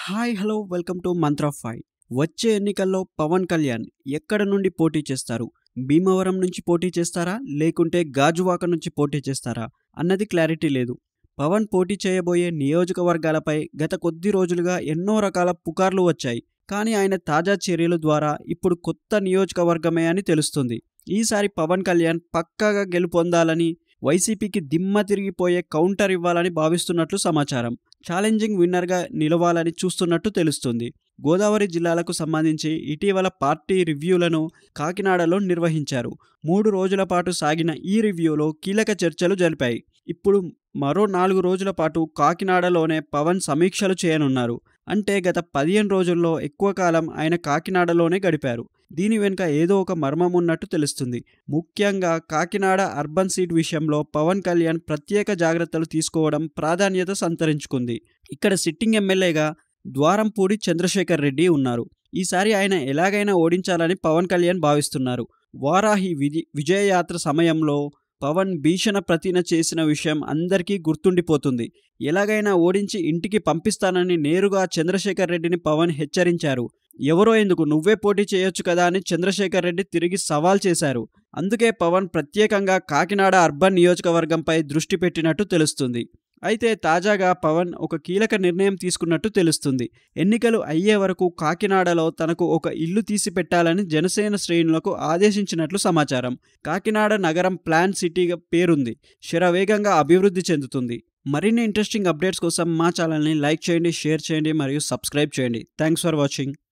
Hi hello welcome to Mantra five. వచ్చే ఎన్నికల్లో పవన్ కళ్యాణ్ ఎక్కడ నుండి పోటీ చేస్తారు? భీమవరం నుంచి పోటీ చేస్తారా, లేకుంటే గాజువాక నుంచి పోటీ చేస్తారా అన్నది క్లారిటీ లేదు. పవన్ పోటీ చేయబోయే నియోజకవర్గాలపై గత కొద్ది రోజులుగా ఎన్నో రకాల పుకార్లు వచ్చాయి. కానీ ఆయన తాజా చర్యల ద్వారా ఇప్పుడు కొత్త నియోజకవర్గమే అని తెలుస్తుంది. ఈసారి పవన్ కళ్యాణ్ పక్కాగా గెలుపొందాలని, వైసీపీకి దిమ్మ తిరిగిపోయే కౌంటర్ ఇవ్వాలని భావిస్తున్నట్లు సమాచారం. ఛాలెంజింగ్ విన్నర్గా నిలవాలని చూస్తున్నట్టు తెలుస్తుంది. గోదావరి జిల్లాలకు సంబంధించి ఇటీవల పార్టీ రివ్యూలను కాకినాడలో నిర్వహించారు. 3 రోజుల పాటు సాగిన ఈ రివ్యూలో కీలక చర్చలు జరిపాయి. ఇప్పుడు మరో 4 రోజుల పాటు కాకినాడలోనే పవన్ సమీక్షలు చేయనున్నారు. అంటే గత 15 రోజుల్లో ఎక్కువ కాలం ఆయన కాకినాడలోనే గడిపారు. దీని వెనుక ఏదో ఒక మర్మం ఉన్నట్టు తెలుస్తుంది. ముఖ్యంగా కాకినాడ అర్బన్ సీట్ విషయంలో పవన్ కళ్యాణ్ ప్రత్యేక జాగ్రత్తలు తీసుకోవడం ప్రాధాన్యత సంతరించుకుంది. ఇక్కడ సిట్టింగ్ ఎమ్మెల్యేగా ద్వారంపూడి చంద్రశేఖర్ రెడ్డి ఉన్నారు. ఈసారి ఆయన ఎలాగైనా ఓడించాలని పవన్ కళ్యాణ్ భావిస్తున్నారు. వారాహి విజయయాత్ర సమయంలో పవన్ భీషణ ప్రతిన చేసిన విషయం అందరికీ గుర్తుండిపోతుంది. ఎలాగైనా ఓడించి ఇంటికి పంపిస్తానని నేరుగా చంద్రశేఖర్ రెడ్డిని పవన్ హెచ్చరించారు. ఎవరో ఎందుకు, నువ్వే పోటీ చేయొచ్చు కదా అని చంద్రశేఖర్ రెడ్డి తిరిగి సవాల్ చేశారు. అందుకే పవన్ ప్రత్యేకంగా కాకినాడ అర్బన్ నియోజకవర్గంపై దృష్టి పెట్టినట్టు తెలుస్తుంది. అయితే తాజాగా పవన్ ఒక కీలక నిర్ణయం తీసుకున్నట్టు తెలుస్తుంది. ఎన్నికలు అయ్యే వరకు కాకినాడలో తనకు ఒక ఇల్లు తీసి పెట్టాలని జనసేన శ్రేణులకు ఆదేశించినట్లు సమాచారం. కాకినాడ నగరం ప్లాన్ సిటీగా పేరుంది. శరవేగంగా అభివృద్ధి చెందుతుంది. మరిన్ని ఇంట్రెస్టింగ్ అప్డేట్స్ కోసం మా ఛానల్ని లైక్ చేయండి, షేర్ చేయండి మరియు సబ్స్క్రైబ్ చేయండి. Thanks for watching.